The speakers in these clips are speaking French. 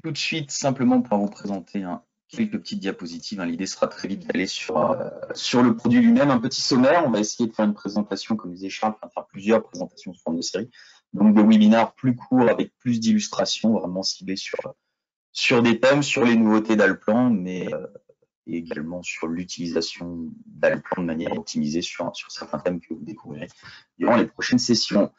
tout de suite, simplement pour vous présenter quelques petites diapositives. L'idée sera très vite d'aller sur le produit lui-même. Un petit sommaire, on va essayer de faire une présentation, comme disait Charles, on va faire plusieurs présentations sous forme de série. Donc des webinaires plus courts avec plus d'illustrations, vraiment ciblés sur des thèmes, sur les nouveautés d'Allplan, mais également sur l'utilisation d'Allplan de manière optimisée sur certains thèmes que vous découvrirez durant les prochaines sessions.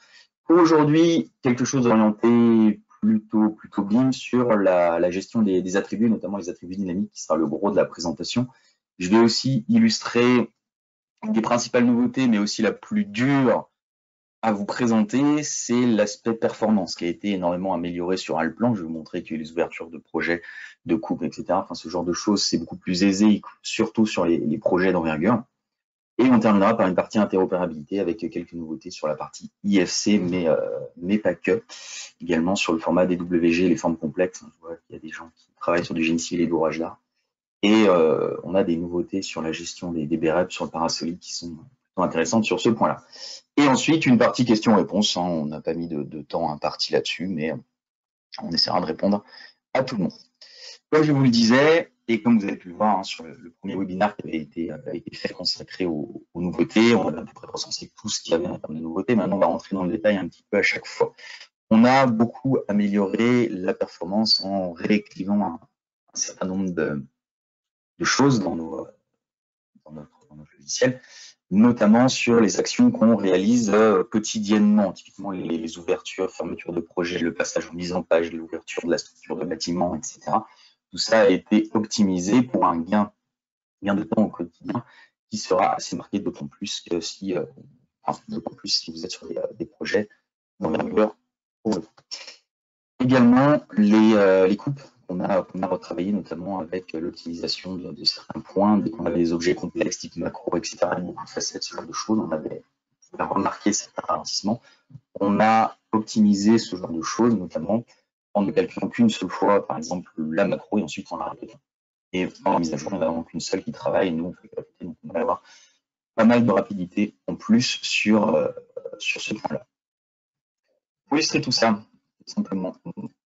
Pour aujourd'hui, quelque chose orienté plutôt BIM sur la gestion des attributs, notamment les attributs dynamiques, qui sera le gros de la présentation. Je vais aussi illustrer des principales nouveautés, mais aussi la plus dure à vous présenter, c'est l'aspect performance qui a été énormément amélioré sur Allplan. Je vais vous montrer que les ouvertures de projets, de coupes, etc., enfin ce genre de choses, c'est beaucoup plus aisé, surtout sur les projets d'envergure. Et on terminera par une partie interopérabilité avec quelques nouveautés sur la partie IFC, mais pas que. Également sur le format DWG, les formes complexes. Je vois qu'il y a des gens qui travaillent sur du génie civil et d'ouvrage d'art. Et on a des nouveautés sur la gestion des BREP sur le parasolide qui sont plutôt intéressantes sur ce point-là. Et ensuite, une partie questions-réponses. On n'a pas mis de temps imparti là-dessus, mais on essaiera de répondre à tout le monde. Comme je vous le disais, et comme vous avez pu le voir sur le premier webinaire qui avait été fait consacré aux nouveautés, on a à peu près recensé tout ce qu'il y avait en termes de nouveautés. Maintenant, on va rentrer dans le détail un petit peu à chaque fois. On a beaucoup amélioré la performance en réécrivant un certain nombre de choses dans notre logiciel, notamment sur les actions qu'on réalise quotidiennement, typiquement les ouvertures, fermetures de projets, le passage en mise en page, l'ouverture de la structure de bâtiment, etc. Tout ça a été optimisé pour un gain de temps au quotidien qui sera assez marqué, d'autant plus que si vous êtes sur des projets d'envergure. Également, les coupes qu'on a retravaillé, notamment avec l'optimisation de certains points, dès qu'on avait des objets complexes, type macro, etc., beaucoup de facettes, ce genre de choses, on avait remarqué certains ralentissements. On a optimisé ce genre de choses, notamment en ne calculant qu'une seule fois, par exemple, la macro, et ensuite on la répète. Et en la mise à jour, il n'y en a vraiment qu'une seule qui travaille, et nous, on fait répéter, donc on va avoir pas mal de rapidité en plus sur ce point-là. Pour illustrer tout ça, simplement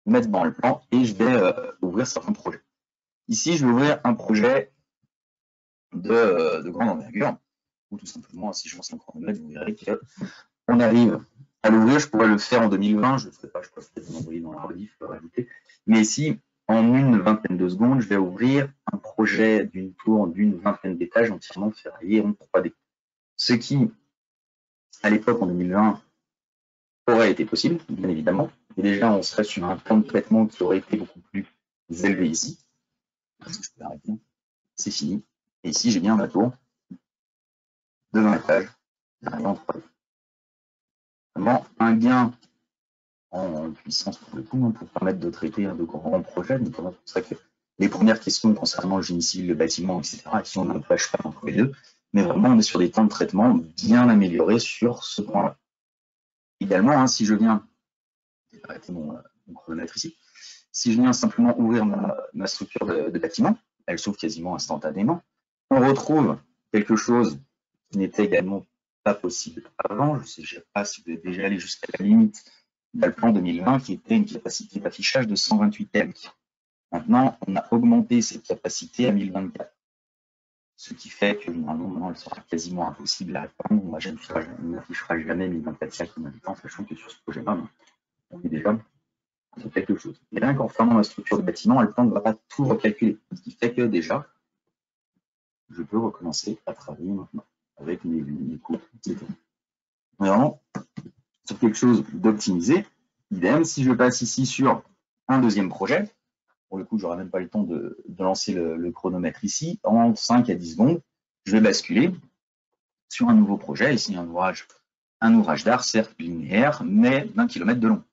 mettre dans le plan et je vais ouvrir certains projets. Ici, je vais ouvrir un projet de grande envergure, ou tout simplement, si je lance un chronomètre, vous verrez qu'on arrive à l'ouvrir. Je pourrais le faire en 2020, je ne le ferai pas, je peux peut-être vous envoyer dans la rediff, mais ici, en une vingtaine de secondes, je vais ouvrir un projet d'une tour d'une vingtaine d'étages entièrement ferraillé en 3D. Ce qui, à l'époque, en 2020, aurait été possible, bien évidemment. Et déjà, on serait sur un temps de traitement qui aurait été beaucoup plus élevé ici. Parce que je peux arrêter. C'est fini. Et ici, j'ai bien ma tour de 20 étages. En 3D. Vraiment, un gain en puissance pour le coup, pour permettre de traiter de grands projets. Notamment pour ça que les premières questions concernant le génie civil, le bâtiment, etc., ici, on n'empêche pas entre les deux. Mais vraiment, on est sur des temps de traitement bien améliorés sur ce point-là. Également, si je viens arrêter mon chronomètre ici. Si je viens simplement ouvrir ma structure de bâtiment, elle s'ouvre quasiment instantanément. On retrouve quelque chose qui n'était également pas possible avant. Je ne sais pas si vous êtes déjà allé jusqu'à la limite d'Allplan 2020, qui était une capacité d'affichage de 128 telques. Maintenant, on a augmenté cette capacité à 1024. Ce qui fait que normalement, elle sera quasiment impossible à répondre. Moi, je n'afficherai jamais 1024 telques en même temps, sachant que sur ce projet-là, on est déjà sur quelque chose. Et rien qu'en formant la structure de bâtiment, Allplan ne va pas tout recalculer. Ce qui fait que déjà, je peux recommencer à travailler maintenant avec mes cours, etc. Vraiment, sur quelque chose d'optimisé, idem, si je passe ici sur un deuxième projet, pour le coup, je n'aurai même pas le temps de lancer le chronomètre ici, en 5 à 10 secondes, je vais basculer sur un nouveau projet, ici un ouvrage d'art, certes linéaire, mais d'1 kilomètre de long.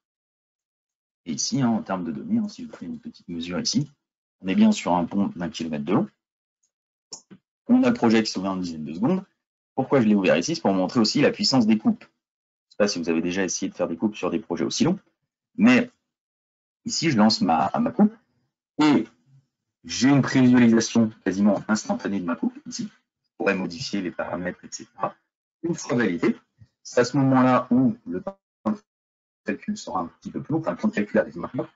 Et ici, en termes de données, si je fais une petite mesure ici, on est bien sur un pont d'1 kilomètre de long. On a le projet qui s'ouvre en une dizaine de secondes. Pourquoi je l'ai ouvert ici? C'est pour montrer aussi la puissance des coupes. Je ne sais pas si vous avez déjà essayé de faire des coupes sur des projets aussi longs, mais ici, je lance ma coupe et j'ai une prévisualisation quasiment instantanée de ma coupe. Ici, je pourrais modifier les paramètres, etc. Une fois validé, c'est à ce moment-là où le temps de calcul sera un petit peu plus long, enfin, le temps de calcul arrive maintenant.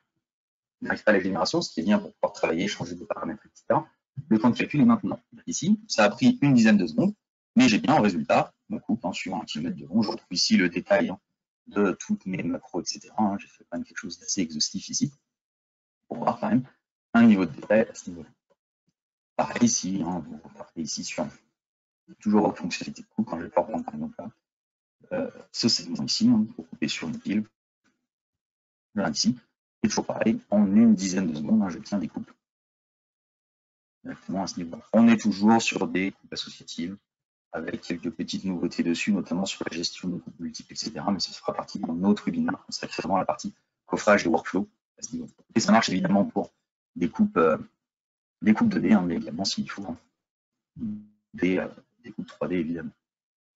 n'arrive pas à la génération, ce qui est bien pour pouvoir travailler, changer de paramètres, etc. Le temps de calcul est maintenant. Ici, ça a pris une dizaine de secondes, mais j'ai bien en résultat mon couple sur 1 km de long. Je retrouve ici le détail de toutes mes macros, etc. J'ai fait quand même quelque chose d'assez exhaustif ici, pour voir quand même un niveau de détail à ce niveau-là. Pareil ici, vous repartez ici sur toujours aux fonctionnalités de coupe, quand je vais pouvoir prendre par exemple là, ce segment ici, pour couper sur une pile, là ici, et toujours pareil, en une dizaine de secondes, je tiens des coupes directement à ce niveau-là. On est toujours sur des coupes associatives, avec quelques petites nouveautés dessus, notamment sur la gestion de coupes multiples, etc. Mais ça fera partie d'un autre webinaire consacré vraiment à la partie coffrage et workflow à ce niveau. Et ça marche évidemment pour des coupes 2D, mais également s'il faut des coupes 3D, évidemment.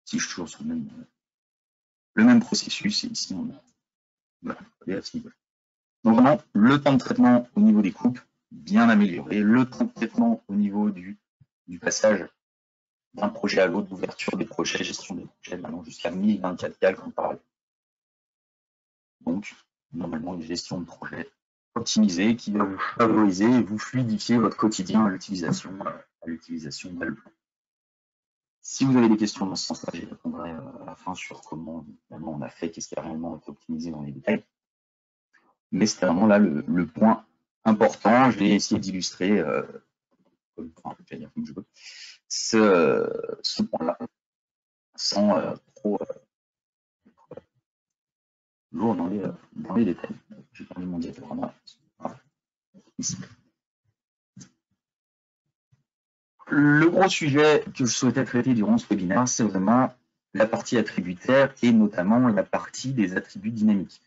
Si je suis toujours sur le même processus, et ici on a à ce niveau. Donc vraiment, le temps de traitement au niveau des coupes, bien amélioré. Le temps de traitement au niveau du passage d'un projet à l'autre, d'ouverture des projets, gestion des projets, maintenant jusqu'à 1024 calques en parallèle. Donc, normalement, une gestion de projet optimisée qui va vous favoriser et vous fluidifier votre quotidien à l'utilisation d'Alplan. Si vous avez des questions dans ce sens-là, j'y répondrai à la fin sur comment on a fait, qu'est-ce qui a réellement été optimisé dans les détails. Mais c'était vraiment là le point important. Je vais essayer d'illustrer comme je peux ce point-là sans trop lourd dans les détails. J'ai perdu mon diaporama. Ici. Le gros sujet que je souhaitais traiter durant ce webinaire, c'est vraiment la partie attributaire et notamment la partie des attributs dynamiques,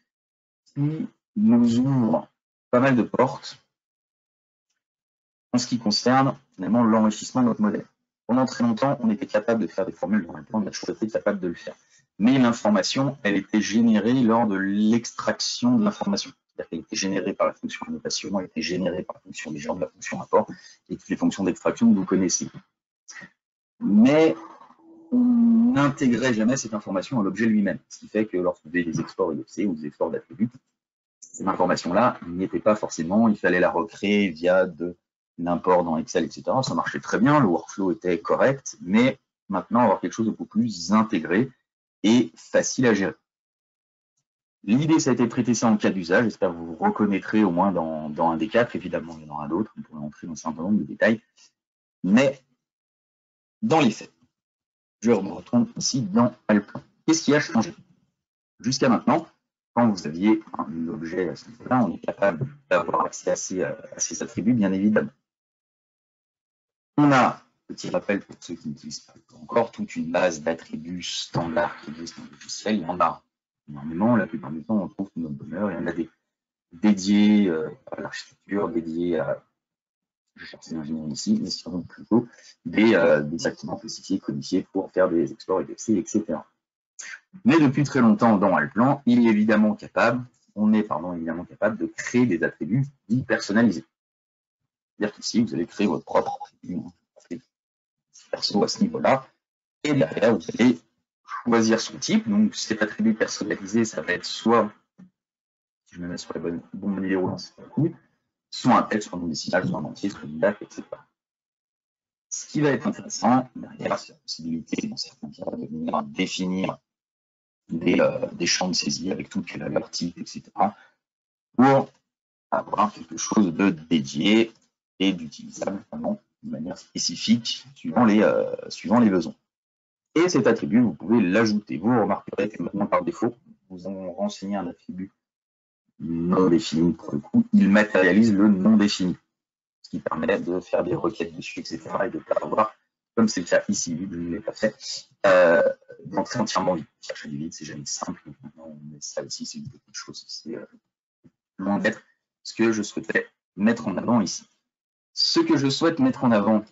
qui nous ouvre pas mal de portes en ce qui concerne finalement l'enrichissement de notre modèle. Pendant très longtemps, on était capable de faire des formules dans un plan, on a toujours été capable de le faire. Mais l'information, elle était générée lors de l'extraction de l'information. C'est-à-dire qu'elle était générée par la fonction annotation, elle était générée par la fonction des genres de la fonction rapport et toutes les fonctions d'extraction que vous connaissez. Mais on n'intégrait jamais cette information à l'objet lui-même. Ce qui fait que lorsque vous avez des exports IFC ou des exports d'attributs, cette information-là n'y était pas forcément, il fallait la recréer via de l'import dans Excel, etc. Ça marchait très bien, le workflow était correct, mais maintenant avoir quelque chose de beaucoup plus intégré et facile à gérer. L'idée, ça a été de traiter ça en cas d'usage. J'espère que vous vous reconnaîtrez au moins dans un des quatre. Évidemment, il y en aura d'autres. On pourrait entrer dans un certain nombre de détails. Mais dans les faits, je me retourne ici dans Alplan. Qu'est-ce qui a changé? Jusqu'à maintenant, quand vous aviez un objet à ce niveau-là, on est capable d'avoir accès à ces attributs, bien évidemment. On a, petit rappel pour ceux qui n'utilisent pas encore, toute une base d'attributs standards qui existent dans le logiciel. Il y en a énormément, la plupart du temps, on trouve notre bonheur. Il y en a des dédiés à l'architecture, dédiés à, je cherche l'ingénierie ici, mais sinon plutôt des activements spécifiés, codifiés pour faire des exports EDC, etc. Mais depuis très longtemps dans Alplan, on est évidemment capable de créer des attributs dits personnalisés. C'est-à-dire qu'ici, vous allez créer votre propre attribut perso à ce niveau-là, et derrière, vous allez choisir son type. Donc, cet attribut personnalisé, ça va être soit, si je me mets sur les bons numéros, soit un texte, soit un nom décimal, soit un entier, soit une date, etc. Ce qui va être intéressant, derrière, c'est la possibilité, dans certains cas, de venir définir des champs de saisie avec toutes les valeurs types, etc. pour avoir quelque chose de dédié et d'utilisable vraiment de manière spécifique suivant les besoins. Et cet attribut, vous pouvez l'ajouter. Vous remarquerez que maintenant, par défaut, vous en renseignez un attribut non défini pour le coup, il matérialise le non défini, ce qui permet de faire des requêtes dessus, etc. et de ne pas avoir, comme c'est le cas ici, vu que je ne l'ai pas fait, d'entrer entièrement vide. Chercher du vide, c'est jamais simple. Donc maintenant, on met ça aussi, c'est une petite chose. C'est loin d'être ce que je souhaitais mettre en avant ici. Ce que je souhaite mettre en avant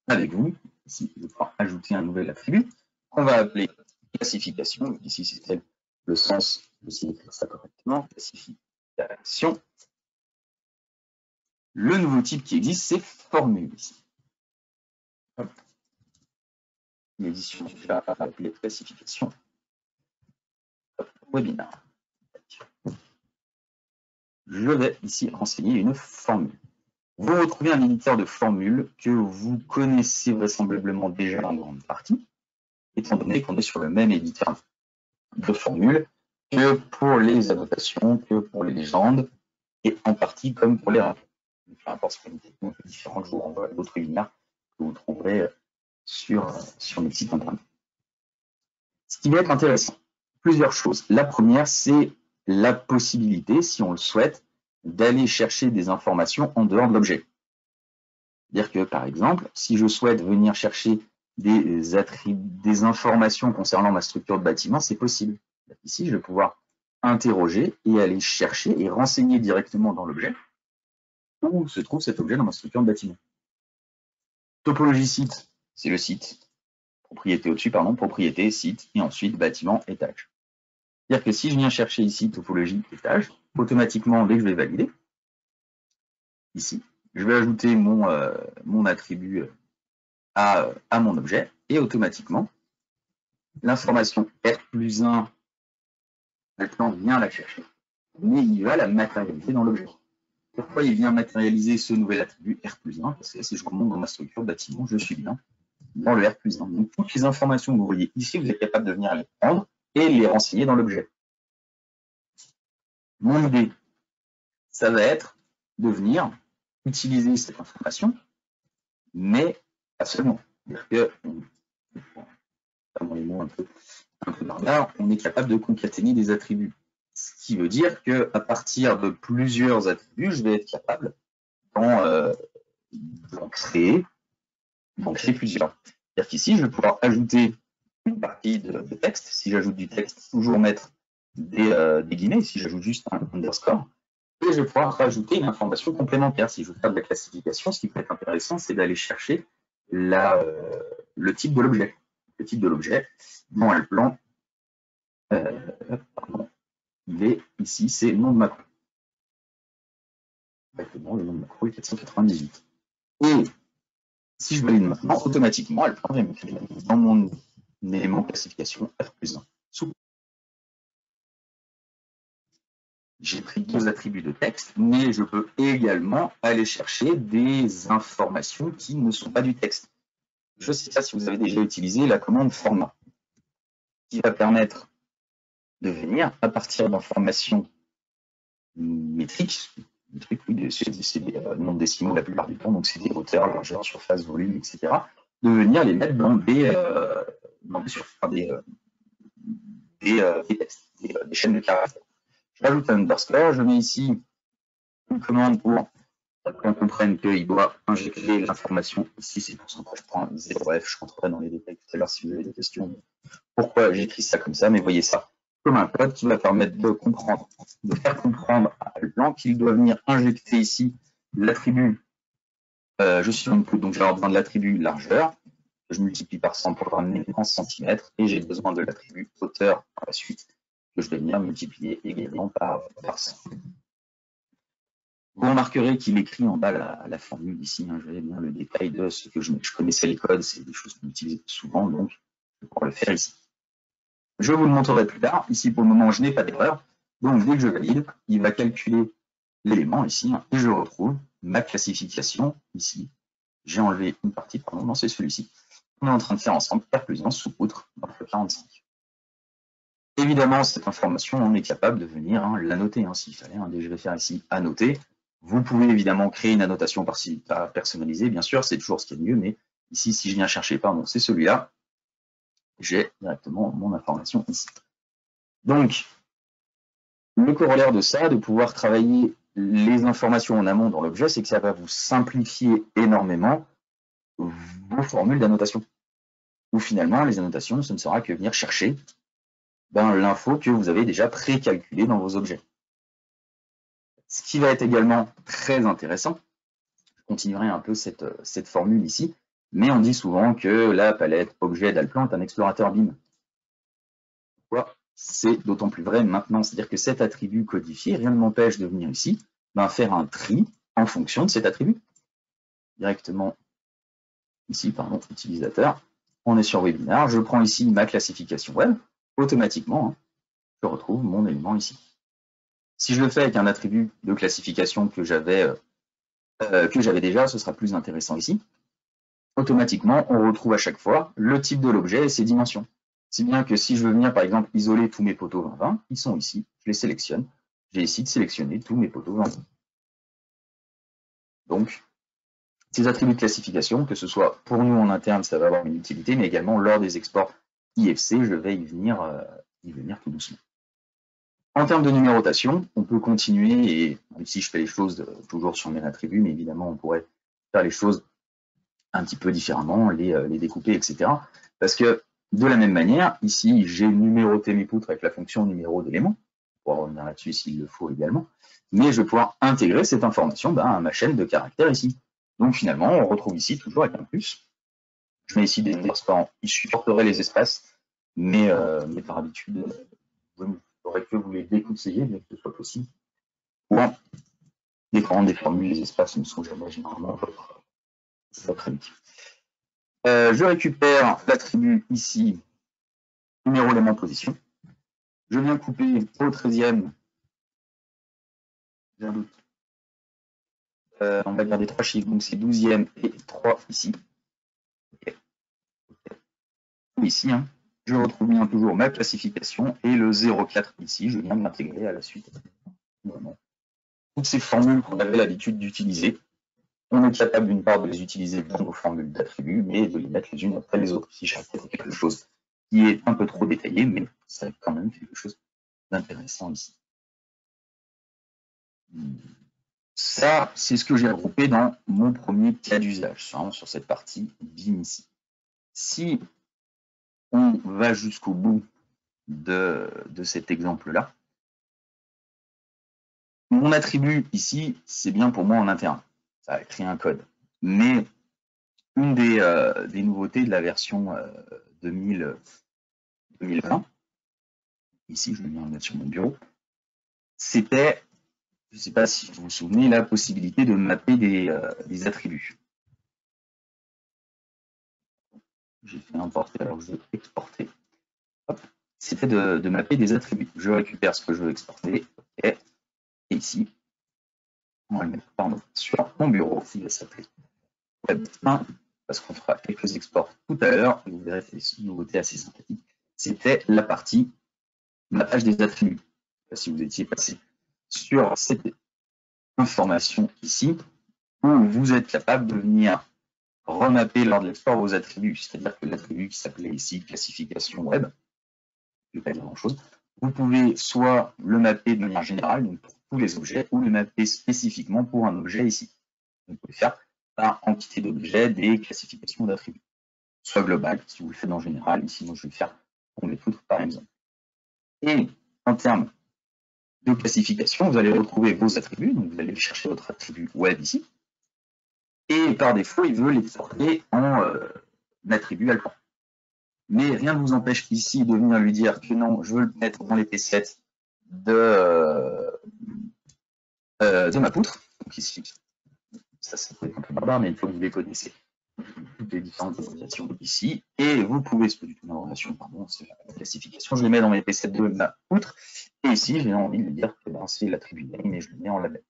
avec vous, ici, je vais pouvoir ajouter un nouvel attribut qu'on va appeler classification. Ici, c'était le sens de d'écrire ça correctement. Classification. Le nouveau type qui existe, c'est formule ici. L'édition va appeler classification. 'Webinaire'. je vais ici renseigner une formule. Vous retrouvez un éditeur de formules que vous connaissez vraisemblablement déjà en grande partie, étant donné qu'on est sur le même éditeur de formules que pour les annotations, que pour les légendes, et en partie comme pour les rappels. Peu importe ce une technique différente, je vous renvoie à d'autres webinaires que vous trouverez sur notre site internet. Ce qui va être intéressant, plusieurs choses. La première, c'est la possibilité, si on le souhaite, d'aller chercher des informations en dehors de l'objet. C'est-à-dire que, par exemple, si je souhaite venir chercher des informations concernant ma structure de bâtiment, c'est possible. Ici, je vais pouvoir interroger et aller chercher et renseigner directement dans l'objet où se trouve cet objet dans ma structure de bâtiment. Topologie site, c'est le site. Propriété au-dessus, pardon, propriété, site, et ensuite bâtiment, étage. C'est-à-dire que si je viens chercher ici topologie, étage, automatiquement, dès que je vais valider, ici, je vais ajouter mon attribut à mon objet, et automatiquement, l'information R+1, le plan vient la chercher, mais il va la matérialiser dans l'objet. Pourquoi il vient matérialiser ce nouvel attribut R+1? Parce que si je remonte dans ma structure de bâtiment, je suis bien dans le R+1. Donc, toutes les informations que vous voyez ici, vous êtes capable de venir les prendre et les renseigner dans l'objet. Mon idée, ça va être de venir utiliser cette information, mais pas seulement. C'est-à-dire que, dans les mots un peu barbares, on est capable de concaténer des attributs. Ce qui veut dire qu'à partir de plusieurs attributs, je vais être capable d'en créer plusieurs. C'est-à-dire qu'ici, je vais pouvoir ajouter une partie de texte. Si j'ajoute du texte, toujours mettre des guillemets. Si j'ajoute juste un underscore, et je vais pouvoir rajouter une information complémentaire. Si je veux faire de la classification, ce qui peut être intéressant, c'est d'aller chercher le type de l'objet. Le type de l'objet, dans le plan, il est ici, c'est nom de macro. Exactement, le nom de macro est 498. Et si je valide maintenant, automatiquement, elle prend dans mon élément classification R+1. J'ai pris deux attributs de texte, mais je peux également aller chercher des informations qui ne sont pas du texte. Je ne sais pas si vous avez déjà utilisé la commande format, qui va permettre de venir à partir d'informations métriques, c'est des nombres décimaux la plupart du temps, donc c'est des hauteurs, largeur, surface, volume, etc., de venir les mettre dans des textes, des chaînes de caractères. J'ajoute un underscore, je mets ici une commande pour qu'on comprenne qu'il doit injecter l'information. Ici, c'est %.0f. Je rentrerai dans les détails tout à l'heure si vous avez des questions. Pourquoi j'écris ça comme ça, mais voyez ça comme un code qui va permettre de comprendre, de faire comprendre à Alplan qu'il doit venir injecter ici l'attribut. Je suis input, donc j'ai besoin de l'attribut largeur. Je multiplie par 100 pour ramener en centimètres, et j'ai besoin de l'attribut hauteur par la suite, que je vais venir multiplier également par 100. Vous remarquerez qu'il écrit en bas la formule ici. Hein, je vais bien le détail de ce que je connaissais les codes, c'est des choses qu'on utilise souvent, donc je vais pouvoir le faire ici. Je vous le montrerai plus tard. Ici, pour le moment, je n'ai pas d'erreur. Donc, dès que je valide, il va calculer l'élément ici, hein, et je retrouve ma classification ici. J'ai enlevé une partie, pardon, non, c'est celui-ci. On est en train de faire ensemble R+1 sous-outre dans le 45. Évidemment, cette information, on est capable de venir l'annoter, s'il fallait. Je vais faire ici annoter. Vous pouvez évidemment créer une annotation personnalisée, bien sûr, c'est toujours ce qui est mieux, mais ici, si je viens chercher, pardon, c'est celui-là, j'ai directement mon information ici. Donc, le corollaire de ça, de pouvoir travailler les informations en amont dans l'objet, c'est que ça va vous simplifier énormément vos formules d'annotation. Où finalement, les annotations, ce ne sera que venir chercher l'info que vous avez déjà précalculée dans vos objets. Ce qui va être également très intéressant, je continuerai un peu cette formule ici, mais on dit souvent que la palette objet d'Alplan est un explorateur BIM. Pourquoi? C'est d'autant plus vrai maintenant, c'est-à-dire que cet attribut codifié, rien ne m'empêche de venir ici, faire un tri en fonction de cet attribut. Directement ici, pardon, utilisateur, on est sur webinar, je prends ici ma classification web, automatiquement, je retrouve mon élément ici. Si je le fais avec un attribut de classification que j'avais déjà, ce sera plus intéressant ici. Automatiquement, on retrouve à chaque fois le type de l'objet et ses dimensions. Si bien que si je veux venir, par exemple, isoler tous mes poteaux 20-20, ils sont ici, je les sélectionne. J'ai ici de sélectionner tous mes poteaux 20-20. Donc, ces attributs de classification, que ce soit pour nous en interne, ça va avoir une utilité, mais également lors des exports IFC, je vais y venir tout doucement. En termes de numérotation, on peut continuer, et même si je fais les choses toujours sur le même attribut, mais évidemment, on pourrait faire les choses un petit peu différemment, les découper, etc. Parce que, de la même manière, ici, j'ai numéroté mes poutres avec la fonction numéro d'éléments. On pourra revenir là-dessus s'il le faut également. Mais je vais pouvoir intégrer cette information à ma chaîne de caractères ici. Donc finalement, on retrouve ici toujours avec un plus. Je mets ici des underscores, il supporterait les espaces, mais par habitude, il faudrait que vous les déconseillez, bien que ce soit possible. Ou décorant des formules, les espaces ne sont jamais généralement votre ami. Je récupère l'attribut ici, numéro élément position. Je viens couper au 13e. J'ai un doute. On va garder 3 chiffres, donc c'est 12e et 3 ici. Okay. Ici, hein, je retrouve bien toujours ma classification et le 0,4 ici, je viens de l'intégrer à la suite. Vraiment. Toutes ces formules qu'on avait l'habitude d'utiliser, on est capable d'une part de les utiliser dans nos formules d'attributs, mais de les mettre les unes après les autres. Si j'ai quelque chose qui est un peu trop détaillé, mais c'est quand même quelque chose d'intéressant ici. Ça, c'est ce que j'ai regroupé dans mon premier cas d'usage, sur cette partie BIM ici. Si on va jusqu'au bout de cet exemple-là, mon attribut ici, c'est bien pour moi en interne. Ça va créer un code. Mais une des nouveautés de la version 2020, ici je vais bien le mettre sur mon bureau, c'était, je ne sais pas si vous vous souvenez, la possibilité de mapper des attributs. J'ai fait importer, alors je vais exporter. C'était de mapper des attributs. Je récupère ce que je veux exporter. Okay. Et ici, on va le mettre sur mon bureau. Il va s'appeler Web 1, parce qu'on fera quelques exports tout à l'heure. Vous verrez des nouveautés assez sympathiques. C'était la partie mappage des attributs. Si vous étiez passé sur cette information ici, où vous êtes capable de venir remapper lors de l'export vos attributs. C'est-à-dire que l'attribut qui s'appelait ici classification web, je ne vais pas dire grand-chose, vous pouvez soit le mapper de manière générale, donc pour tous les objets, ou le mapper spécifiquement pour un objet ici. Vous pouvez faire par entité d'objet des classifications d'attributs. Soit global, si vous le faites en général, ici moi je vais le faire pour mes poutres par exemple. Et en termes de classification, vous allez retrouver vos attributs, donc vous allez chercher votre attribut web ici, et par défaut, il veut l'exporter en attribut alpha. Mais rien ne vous empêche ici de venir lui dire que non, je veux le mettre dans les P7 de ma poutre. Donc ici, ça peut être un peu barbare, mais il faut que vous les connaissez. Toutes les différentes associations ici. Et vous pouvez, c'est pas du tout ma relation, pardon, c'est la classification. Je les mets dans mes P7 de ma poutre. Et ici, j'ai envie de lui dire que c'est l'attribut name et je le mets en label.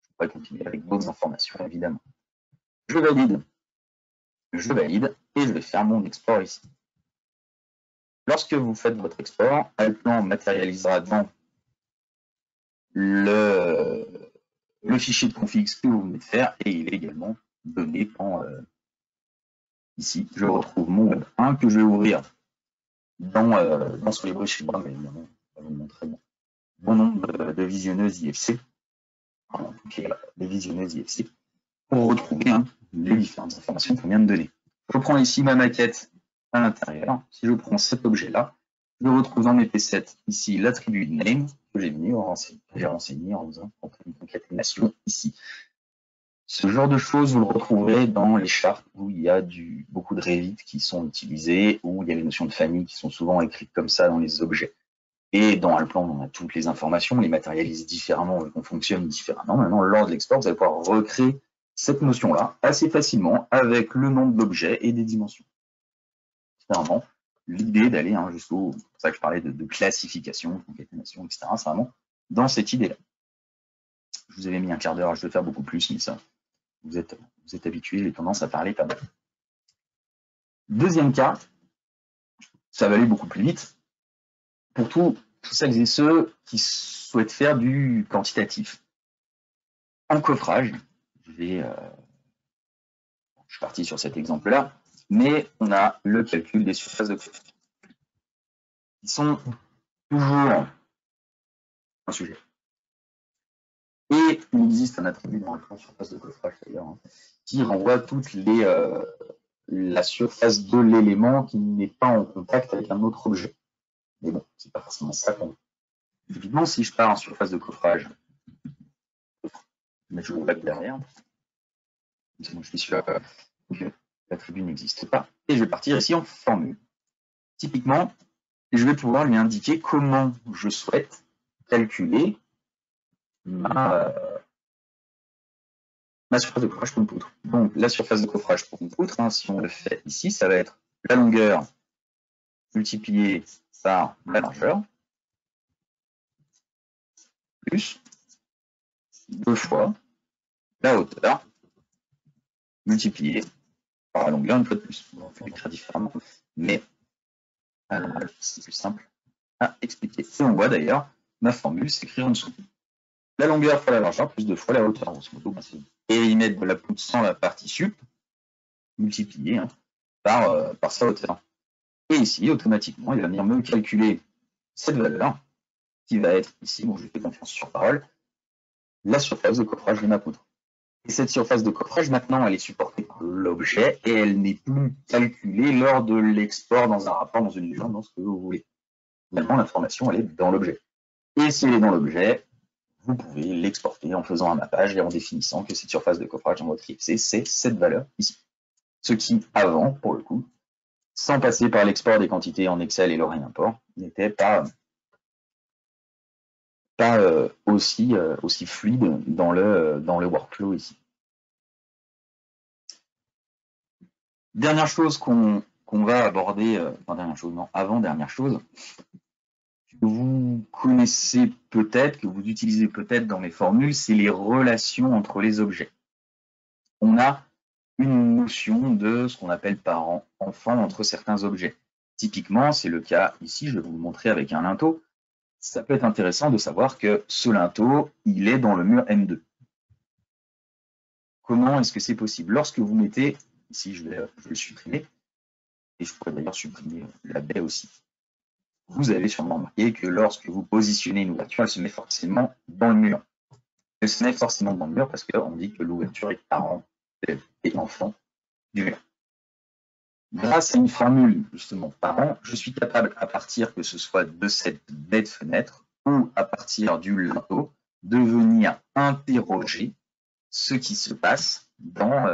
Je pourrais continuer avec d'autres informations, évidemment. Je valide et je vais faire mon export ici. Lorsque vous faites votre export, Altplan matérialisera dans le fichier de config que vous venez de faire et il est également donné quand ici je retrouve mon web 1 que je vais ouvrir dans SolidBrick chez moi, mais évidemment, ça va vous montrer bon nombre de visionneuses IFC, en tout cas des visionneuses IFC, pour retrouver les différentes informations qu'on vient de donner. Je prends ici ma maquette à l'intérieur. Si je prends cet objet-là, je retrouve dans mes P7 ici l'attribut name que j'ai renseigné en faisant une concaténation ici. Ce genre de choses, vous le retrouverez dans les chartes où il y a beaucoup de Revit qui sont utilisés, où il y a les notions de famille qui sont souvent écrites comme ça dans les objets. Et dans Altplan, on a toutes les informations, on les matérialise différemment, on fonctionne différemment. Maintenant, lors de l'export, vous allez pouvoir recréer cette notion-là assez facilement avec le nom de l'objet et des dimensions. C'est vraiment l'idée d'aller jusqu'au, c'est pour ça que je parlais de classification, de concaténation, etc. C'est vraiment dans cette idée-là. Je vous avais mis un quart d'heure, je vais faire beaucoup plus, mais ça, vous êtes habitués, j'ai tendance à parler pas mal. Deuxième cas, ça va aller beaucoup plus vite. Pour tous celles et ceux qui souhaitent faire du quantitatif. En coffrage, je suis parti sur cet exemple-là, mais on a le calcul des surfaces de coffrage. Ils sont toujours un sujet. Et il existe un attribut dans le plan surface de coffrage d'ailleurs, qui renvoie toute la surface de l'élément qui n'est pas en contact avec un autre objet. Mais bon, c'est pas forcément ça qu'on veut. Évidemment, si je pars en surface de coffrage, mais je le bac derrière, c'est bon, je suis sûr que l'attribut n'existe pas. Et je vais partir ici en formule. Typiquement, je vais pouvoir lui indiquer comment je souhaite calculer ma surface de coffrage pour une poutre. Donc, la surface de coffrage pour une poutre, si on le fait ici, ça va être la longueur multipliée par la largeur, plus 2 fois la hauteur multipliée par la longueur une fois de plus. On peut l'écrire différemment, mais c'est plus simple à expliquer. Et on voit d'ailleurs ma formule s'écrire en dessous. La longueur fois la largeur plus 2 fois la hauteur. C'est le périmètre de la poutre sans la partie sup multiplié par sa hauteur. Et ici, automatiquement, il va venir me calculer cette valeur qui va être ici, bon, je fais confiance sur parole, la surface de coffrage de ma poutre. Et cette surface de coffrage, maintenant, elle est supportée par l'objet et elle n'est plus calculée lors de l'export dans un rapport, dans une légende, dans ce que vous voulez. Maintenant, l'information, elle est dans l'objet. Et si elle est dans l'objet, vous pouvez l'exporter en faisant un mappage et en définissant que cette surface de coffrage dans votre IFC, c'est cette valeur ici. Ce qui, avant, pour le coup, sans passer par l'export des quantités en Excel et le réimport, n'était pas aussi fluide dans le workflow ici. Dernière chose qu'on va aborder, enfin dernière chose, non, avant-dernière chose, que vous connaissez peut-être, que vous utilisez peut-être dans les formules, c'est les relations entre les objets. On a une notion de ce qu'on appelle parent-enfant entre certains objets. Typiquement, c'est le cas ici, je vais vous le montrer avec un linteau. Ça peut être intéressant de savoir que ce linteau, il est dans le mur M2. Comment est-ce que c'est possible? Lorsque vous mettez, ici je vais le supprimer, et je pourrais d'ailleurs supprimer la baie aussi. Vous avez sûrement remarqué que lorsque vous positionnez une ouverture, elle se met forcément dans le mur. Elle se met forcément dans le mur parce qu'on dit que l'ouverture est parent et enfant du mur. Grâce à une formule, justement, parent, je suis capable, à partir que ce soit de cette baie de fenêtre ou à partir du linteau, de venir interroger ce qui se passe dans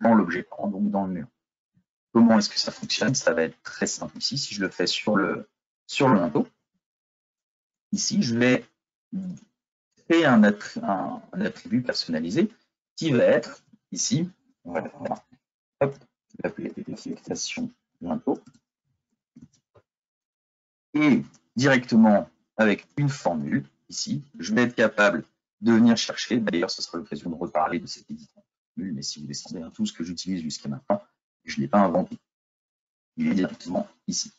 l'objet parent, donc dans le mur. Comment est-ce que ça fonctionne? Ça va être très simple ici. Si je le fais sur le linteau, ici, je vais créer un attribut personnalisé qui va être ici, on va l'appeler déflectation linteau, et directement avec une formule, ici, je vais être capable de venir chercher, d'ailleurs ce sera l'occasion de reparler de cette édition de formule, mais si vous descendez tout ce que j'utilise jusqu'à maintenant, je ne l'ai pas inventé. Il est directement ici.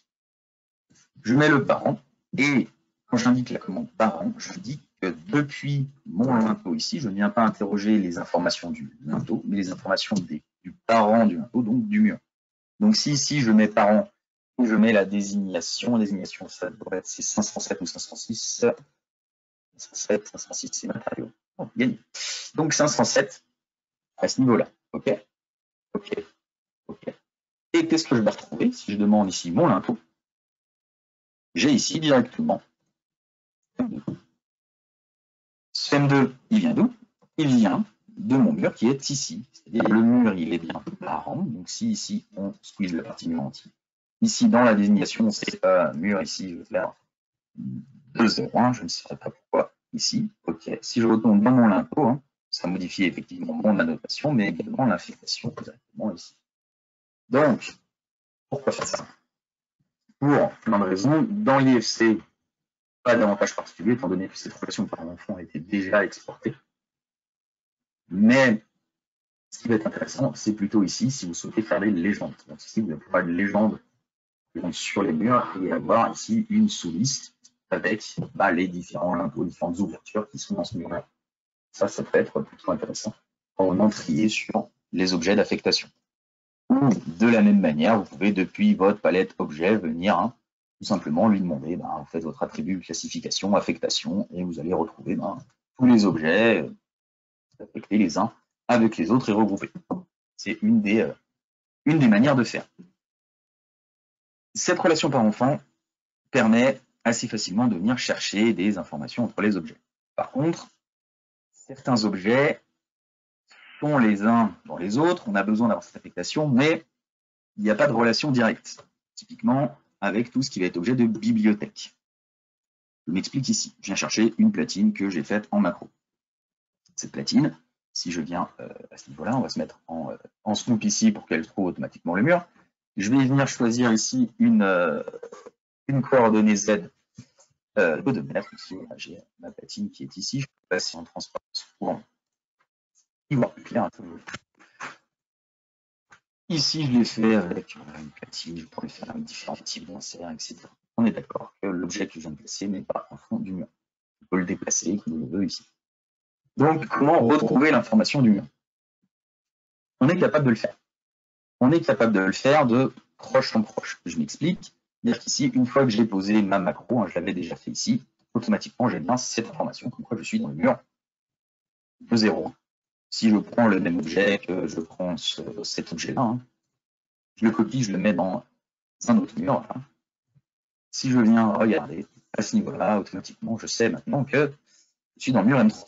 Je mets le parent, et quand j'indique la commande parent, je dis que depuis mon linteau ici, je ne viens pas interroger les informations du linteau, mais les informations du parent du linteau, donc du mur. Donc si ici je mets parent, et je mets la désignation, ça devrait être 507 ou 506, 507, 506 c'est matériaux. Oh, gagné. Donc 507 à ce niveau-là. OK. Et qu'est-ce que je vais retrouver si je demande ici mon linteau? J'ai ici directement M2. Ce M2, il vient d'où? Il vient de mon mur qui est ici. C'est-à-dire le mur, il est bien parent. Donc si ici, on squeeze la partie mur entier. Ici, dans la désignation, c'est pas mur, ici, je vais faire 2,01, je ne sais pas pourquoi. Ici, OK. Si je retourne dans mon linteau, ça modifie effectivement mon annotation, mais également l'infiltration directement ici. Donc, pourquoi faire ça? Pour plein de raisons. Dans l'IFC, pas d'avantage particulier, étant donné que cette relation parent-enfant était déjà exportée. Mais ce qui va être intéressant, c'est plutôt ici, si vous souhaitez faire des légendes. Donc ici, vous allez pouvoir une légende sur les murs et avoir ici une sous-liste avec les différents lingots, différentes ouvertures qui sont dans ce mur-là. Ça peut être plutôt intéressant pour vraiment trier sur les objets d'affectation. Ou de la même manière, vous pouvez depuis votre palette objet venir tout simplement lui demander, vous faites votre attribut classification, affectation, et vous allez retrouver tous les objets affectés les uns avec les autres et regroupés. C'est une des manières de faire. Cette relation parent-enfant permet assez facilement de venir chercher des informations entre les objets. Par contre, certains objets sont les uns dans les autres, on a besoin d'avoir cette affectation, mais il n'y a pas de relation directe. Typiquement, avec tout ce qui va être objet de bibliothèque. Je m'explique ici. Je viens chercher une platine que j'ai faite en macro. Cette platine, si je viens à ce niveau-là, on va se mettre en snoop ici pour qu'elle trouve automatiquement le mur. Je vais venir choisir ici une coordonnée Z de mettre. Ici, j'ai ma platine qui est ici. Je peux passer en transparence pour y voir plus clair. Ici, je l'ai fait avec une platine, je pourrais faire avec différents types d'inserts, etc. On est d'accord que l'objet que je viens de placer n'est pas en fond du mur. Je peux le déplacer comme je le veux ici. Donc, comment retrouver l'information du mur? On est capable de le faire. On est capable de le faire de proche en proche. Je m'explique. C'est-à-dire qu'ici, une fois que j'ai posé ma macro, je l'avais déjà fait ici, automatiquement, j'ai bien cette information, comme quoi je suis dans le mur de 0. Si je prends le même objet, que je prends cet objet-là, je le copie, je le mets dans un autre mur. Si je viens regarder à ce niveau-là, automatiquement, je sais maintenant que je suis dans le mur M3.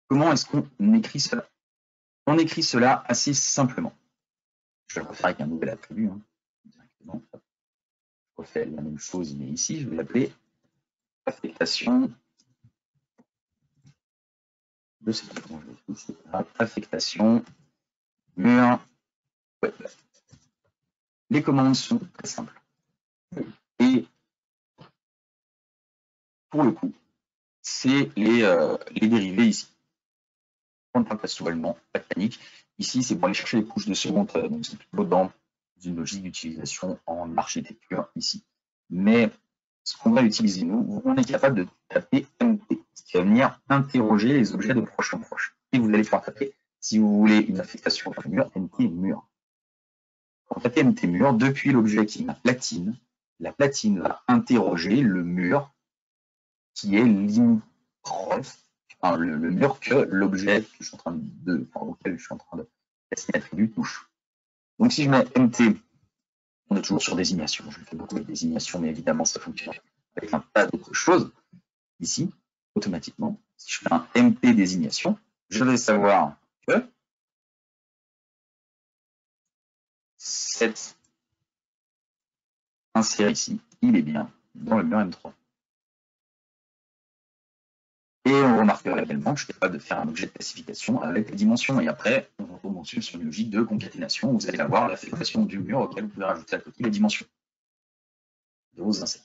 Comment est-ce qu'on écrit cela? On écrit cela assez simplement. Je vais le refaire avec un nouvel attribut. Directement. Je refais la même chose, mais ici, je vais l'appeler affectation de cette affectation mur web. Les commandes sont très simples. Et pour le coup, c'est les dérivés ici. On ne parle pas souvent, pas de panique. Ici, c'est pour aller chercher les couches de seconde, donc c'est plutôt dans une logique d'utilisation en architecture ici. Mais ce qu'on va utiliser, nous, on est capable de taper MT, ce qui va venir interroger les objets de proche en proche. Et vous allez pouvoir taper, si vous voulez une affectation sur le mur, MT mur. Pour taper MT mur, depuis l'objet qui est la platine va interroger le mur qui est limitrophe, le mur que l'objet que je suis en train auquel je suis en train de passer l'attribut touche. Donc si je mets MT, on est toujours sur désignation. Je fais beaucoup de désignation, mais évidemment ça fonctionne avec un tas d'autres choses. Ici, automatiquement, si je fais un MT désignation, je vais savoir que cet insert ici, il est bien dans le mur M3. Et on remarquera également que je suis capable de faire un objet de classification avec les dimensions. Et après, on retombe ensuite sur une logique de concaténation où vous allez avoir l'affectation du mur auquel vous pouvez rajouter à côté les dimensions de vos inserts.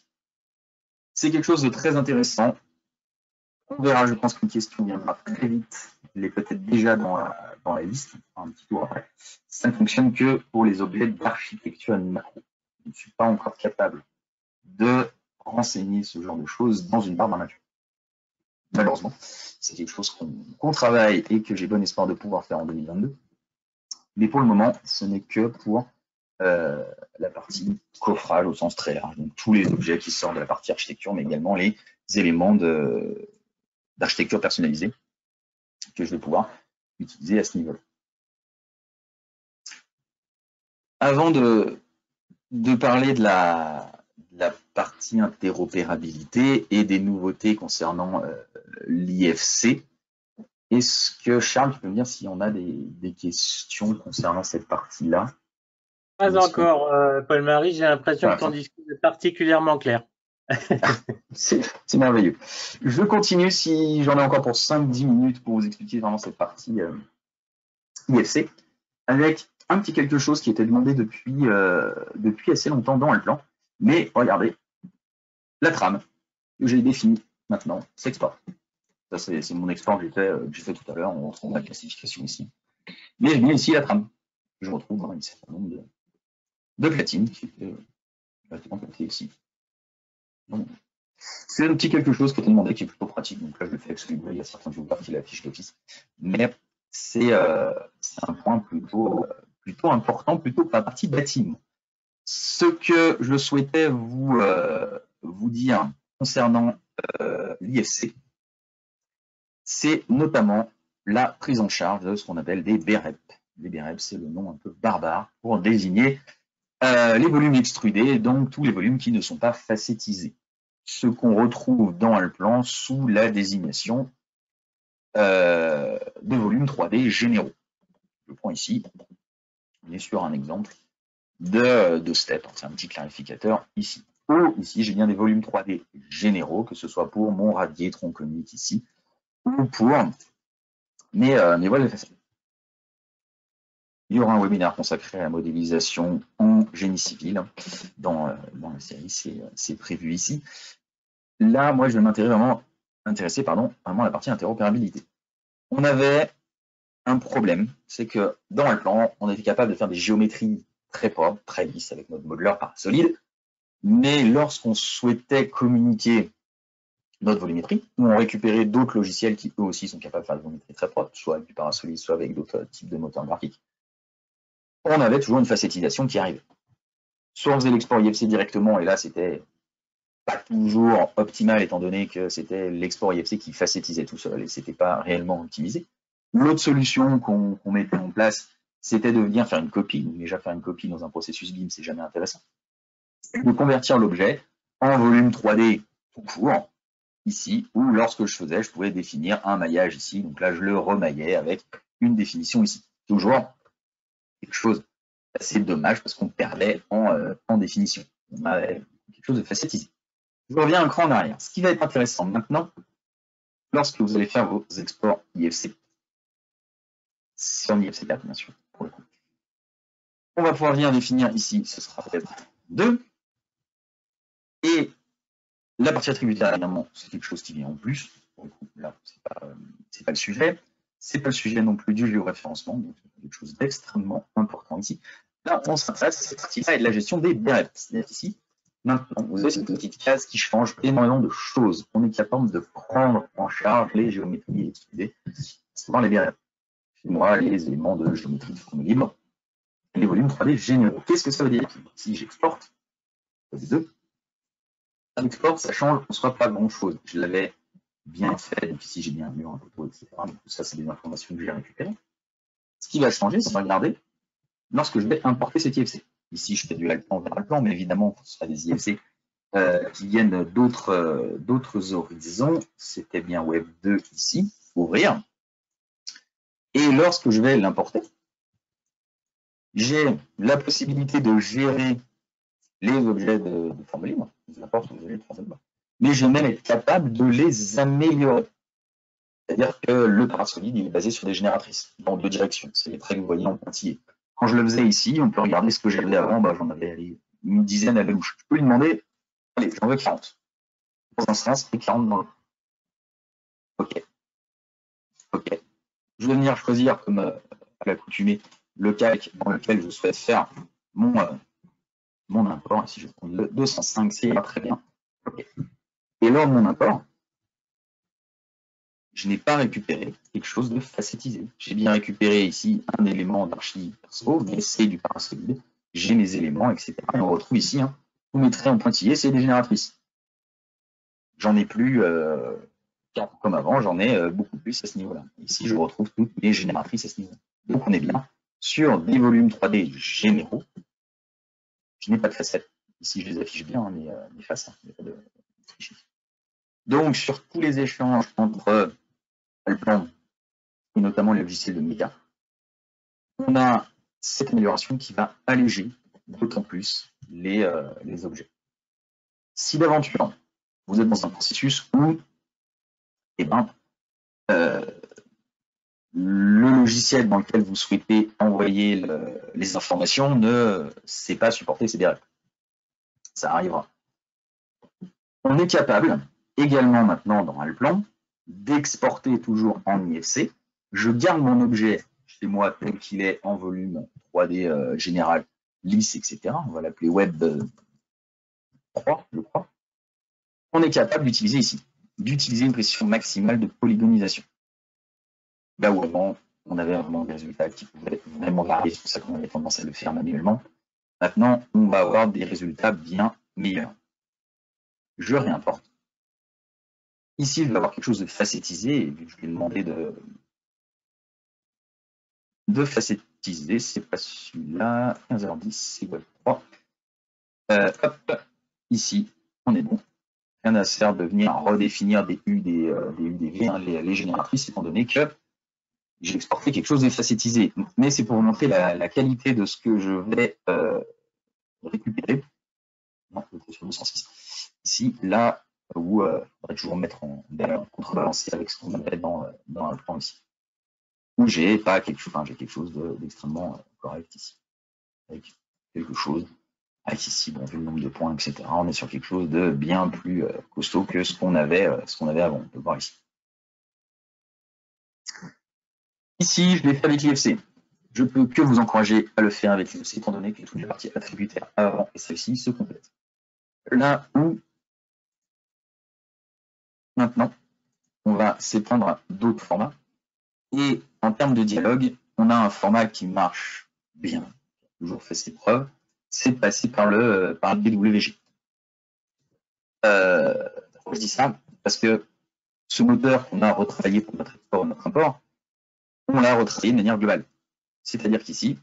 C'est quelque chose de très intéressant. On verra, je pense qu'une question viendra très vite. Elle est peut-être déjà dans la liste, un petit tour après. Ça ne fonctionne que pour les objets d'architecture macro. Je ne suis pas encore capable de renseigner ce genre de choses dans une barre dans nature. Malheureusement, c'est quelque chose qu'on travaille et que j'ai bon espoir de pouvoir faire en 2022. Mais pour le moment, ce n'est que pour la partie coffrage au sens très large. Donc tous les objets qui sortent de la partie architecture, mais également les éléments d'architecture personnalisée que je vais pouvoir utiliser à ce niveau-là. Avant de parler de la partie interopérabilité et des nouveautés concernant l'IFC, est-ce que Charles, tu peux me dire si on a des questions concernant cette partie-là? Pas encore, Paul-Marie, j'ai l'impression que ton discours est particulièrement clair. C'est merveilleux. Je continue si j'en ai encore pour 5-10 minutes pour vous expliquer vraiment cette partie IFC, avec un petit quelque chose qui était demandé depuis assez longtemps dans le plan. Mais regardez, la trame. que j'ai défini maintenant s'exporte. Ça, c'est mon export que j'ai fait tout à l'heure. On retrouve la classification ici. Mais je mets ici la trame. Je retrouve dans un certain nombre de platines qui étaient directement connectées ici. C'est un petit quelque chose qui était demandé, qui est plutôt pratique. Donc là, je le fais avec celui-là. Il y a certains viewers qui l'affichent d'office. Mais c'est un point plutôt important, plutôt pour la partie bâtiment. Ce que je souhaitais vous dire concernant l'IFC, c'est notamment la prise en charge de ce qu'on appelle des BREP. Les BREP, c'est le nom un peu barbare pour désigner les volumes extrudés, donc tous les volumes qui ne sont pas facettisés. Ce qu'on retrouve dans le plan sous la désignation de volumes 3D généraux. Je prends ici, on est sur un exemple de step, c'est un petit clarificateur ici. Ou ici, j'ai bien des volumes 3D généraux, que ce soit pour mon radier tronconique ici, ou pour mes voiles de façade. Il y aura un webinaire consacré à la modélisation en génie civil dans la série, c'est prévu ici. Là, moi, je vais m'intéresser vraiment à la partie interopérabilité. On avait un problème, c'est que dans le plan, on était capable de faire des géométries très propres, très lisses avec notre modeleur Parasolid, mais lorsqu'on souhaitait communiquer notre volumétrie, on récupérait d'autres logiciels qui eux aussi sont capables de faire des volumétries très propres, soit avec du Parasolid, soit avec d'autres types de moteurs graphiques. On avait toujours une facettisation qui arrivait. Soit on faisait l'export IFC directement, et là c'était pas toujours optimal étant donné que c'était l'export IFC qui facettisait tout seul et c'était pas réellement optimisé. L'autre solution qu'on mettait en place, c'était de venir faire une copie. Donc déjà faire une copie dans un processus BIM, c'est jamais intéressant. De convertir l'objet en volume 3D tout court, ici, où lorsque je faisais, je pouvais définir un maillage ici. Donc là, je le remaillais avec une définition ici. Toujours quelque chose d'assez dommage parce qu'on perdait en définition. On avait quelque chose de facettisé. Je reviens un cran en arrière. Ce qui va être intéressant maintenant, lorsque vous allez faire vos exports IFC, sur l'IFC 4, bien sûr, pour le coup. On va pouvoir venir définir ici, ce sera peut-être 2. Et la partie attributaire, évidemment, c'est quelque chose qui vient en plus. Pour le coup, là, c'est pas le sujet. C'est pas le sujet non plus du géoréférencement, donc c'est quelque chose d'extrêmement important ici. Là, on s'intéresse à cette partie-là et de la gestion des BREP. C'est-à-dire ici, maintenant, vous avez cette petite case qui change énormément de choses. On est capable de prendre en charge les géométries extrudées, souvent les BREP. Chez moi, les éléments de géométrie de forme libre, les volumes 3D généraux. Qu'est-ce que ça veut dire? Si j'exporte, les deux, un export, ça change en soi pas grand-chose. Je l'avais bien fait, donc ici j'ai bien un mur, un poteau, etc. Donc ça, c'est des informations que j'ai récupérées. Ce qui va changer, c'est regarder lorsque je vais importer cet IFC. Ici, je fais du plan vers le plan, mais évidemment, ce sera des IFC qui viennent d'autres horizons. C'était bien Web 2 ici, ouvrir. Et lorsque je vais l'importer, j'ai la possibilité de gérer les objets de forme libre. Je l'importe aux objets de forme libre. Mais je vais même être capable de les améliorer. C'est-à-dire que le Parasolid, il est basé sur des génératrices dans 2 directions. C'est les traits que vous voyez en pointillé. Quand je le faisais ici, on peut regarder ce que j'avais avant. J'en avais une dizaine à la louche. Je peux lui demander, allez, j'en veux 40. Dans un sens, et 40 dans l'autre. OK. OK. Je vais venir choisir, comme à l'accoutumée, le calque dans lequel je souhaite faire mon import. Ici, je vais prendre le 205, c'est très bien. Okay. Et lors de mon import, je n'ai pas récupéré quelque chose de facettisé. J'ai bien récupéré ici un élément d'archi perso, mais c'est du Parasolid. J'ai mes éléments, etc. Et on retrouve ici, tous mes traits en pointillé, c'est des génératrices. J'en ai plus comme avant, j'en ai beaucoup plus à ce niveau-là. Ici, je retrouve toutes les génératrices à ce niveau-là. Donc, on est bien sur des volumes 3D généraux. Je n'ai pas de facettes. Ici, je les affiche bien, les faces. Il n'y a pas de tricherie. Donc, sur tous les échanges entre Alplan et notamment les logiciels de Mega, on a cette amélioration qui va alléger d'autant plus les objets. Si d'aventure, vous êtes dans un processus où le logiciel dans lequel vous souhaitez envoyer les informations ne sait pas supporter ces BREP. Ça arrivera. On est capable également maintenant dans Alplan, d'exporter toujours en IFC. Je garde mon objet chez moi tel qu'il est en volume 3D général, lisse, etc. On va l'appeler Web 3, je crois. On est capable d'utiliser ici, d'utiliser une précision maximale de polygonisation. Là où avant, on avait vraiment des résultats qui pouvaient vraiment varier, c'est pour ça qu'on avait tendance à le faire manuellement. Maintenant, on va avoir des résultats bien meilleurs. Je réimporte. Ici, je vais avoir quelque chose de facettisé, et vu que je vais demander de facettiser, c'est pas celui-là, 15h10, c'est Web 3. Hop, ici, on est bon. Rien à faire de venir redéfinir des U, des U, des V, hein, les génératrices, étant donné que j'ai exporté quelque chose de facettisé. Mais c'est pour vous montrer la qualité de ce que je vais récupérer. Non, sur 206. Ici, là où on va toujours mettre en contrebalancé avec ce qu'on avait dans un plan ici. Où j'ai pas quelque chose, enfin, j'ai quelque chose d'extrêmement correct ici. Avec quelque chose. Avec ici, bon, vu le nombre de points, etc. On est sur quelque chose de bien plus costaud que ce qu'on avait avant. On peut voir ici. Ici, je l'ai fait avec l'IFC. Je peux que vous encourager à le faire avec l'IFC, étant donné que toutes les parties attributaires avant et celle-ci se complètent. Là où, maintenant, on va s'étendre à d'autres formats. Et en termes de dialogue, on a un format qui marche bien, qui a toujours fait ses preuves, c'est de passer par le DWG. Pourquoi je dis ça? Parce que ce moteur qu'on a retravaillé pour notre export et notre import, on l'a retravaillé de manière globale. C'est-à-dire qu'ici,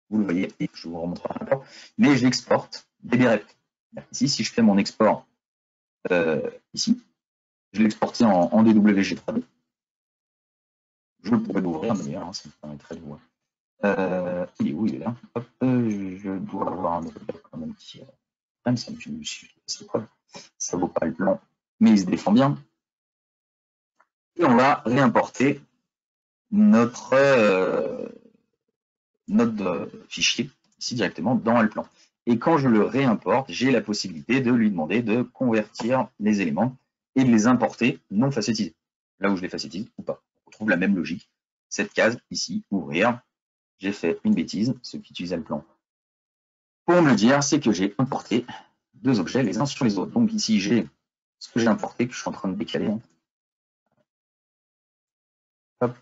vous le voyez, et je vous remontrerai un peu, mais j'exporte des BRF. Ici, si je fais mon export ici, je l'ai exporté en DWG 3D. Je pourrais l'ouvrir d'ailleurs, hein, ça me permettrait de voir. Il est où? Il est là. Hop, je dois avoir un autre quand même qui ça vaut pas le plan, mais il se défend bien. Et on va réimporter notre fichier ici directement dans Alplan. Et quand je le réimporte, j'ai la possibilité de lui demander de convertir les éléments et de les importer non facettisés. Là où je les facetise ou pas. On retrouve la même logique. Cette case ici, ouvrir. J'ai fait une bêtise, ceux qui utilisent Alplan pour me le dire, c'est que j'ai importé deux objets les uns sur les autres. Donc ici, j'ai ce que j'ai importé, que je suis en train de décaler. Hop.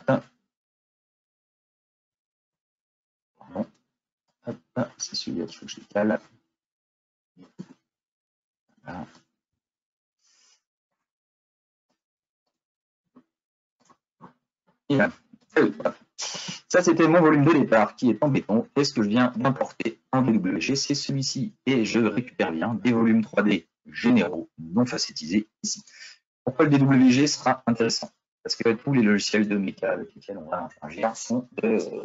Pardon. Hop, c'est celui-là qu'il faut que je décale. Voilà. Et là. Ça, c'était mon volume de départ qui est en béton. Et ce que je viens d'importer en DWG, c'est celui-ci. Et je récupère bien des volumes 3D généraux, non facettisés ici. Pourquoi le DWG sera intéressant? Parce que tous les logiciels de méca avec lesquels on va interagir sont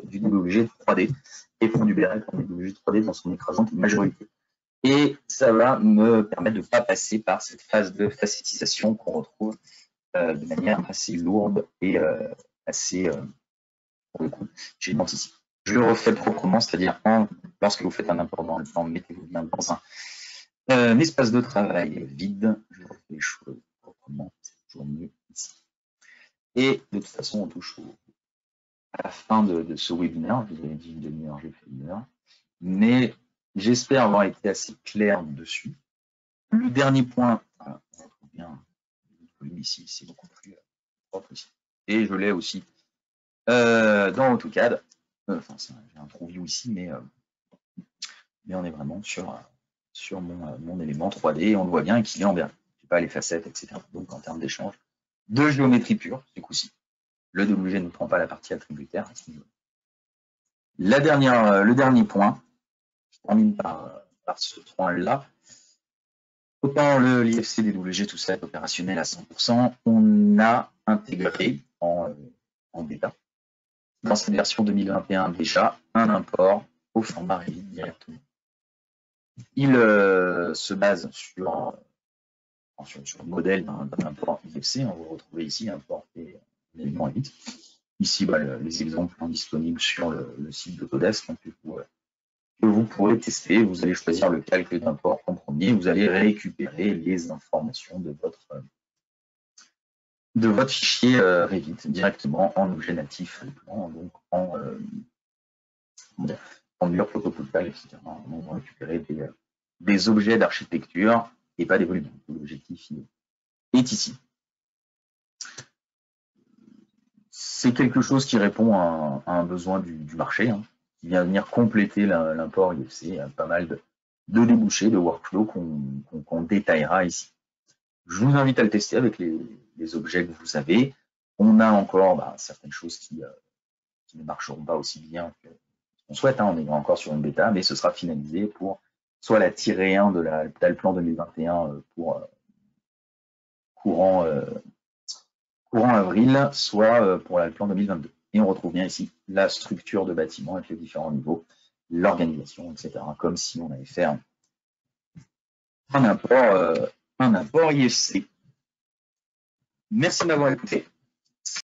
du DWG 3D et font du BRF en DWG 3D dans son écrasante majorité. Et ça va me permettre de ne pas passer par cette phase de facettisation qu'on retrouve de manière assez lourde et assez, pour le coup, gênante ici. Je le refais proprement, c'est-à-dire lorsque vous faites un import dans le plan, mettez-vous bien dans un espace de travail vide. Je refais les choses proprement, c'est toujours mieux ici. Et de toute façon, on touche à la fin de ce webinaire. Je vous avais dit une demi-heure, j'ai fait une heure. Mais j'espère avoir été assez clair dessus. Le dernier point, voilà, on retrouve bien ici, c'est beaucoup plus propre ici. Et je l'ai aussi dans AutoCAD. Enfin, j'ai un ProView ici, mais on est vraiment sur mon élément 3D. On le voit bien qu'il est en vert. Je n'ai pas les facettes, etc. Donc, en termes d'échange de géométrie pure, du coup-ci, le WG ne prend pas la partie attributaire à ce niveau. Le dernier point, je termine par ce point-là. Autant l'IFC, DWG, tout ça est opérationnel à 100%, on a intégré en bêta, dans cette version 2021 déjà, un import au format Revit directement. Il se base sur le modèle d'un import IFC. On va retrouver ici un import et un élément Revit. Ici, les exemples sont disponibles sur le site d'Autodesk. Donc, vous que vous pourrez tester. Vous allez choisir le calque d'import en premier. Vous allez récupérer les informations de votre fichier Revit directement en objet natif, donc en mur photophotovoltaïque, etc. On va récupérer des objets d'architecture et pas des volumes. L'objectif est ici. C'est quelque chose qui répond à un besoin du marché, qui vient venir compléter l'import IFC. Il y a pas mal de débouchés, de workflows qu'on détaillera ici. Je vous invite à le tester avec les objets que vous avez. On a encore certaines choses qui ne marcheront pas aussi bien qu'on souhaite. On est encore sur une bêta, mais ce sera finalisé pour soit la tirée 1 de la plan 2021 pour courant avril, soit pour la plan 2022. Et on retrouve bien ici la structure de bâtiment avec les différents niveaux, l'organisation, etc. Comme si on avait fait un import IFC. Merci de m'avoir écouté.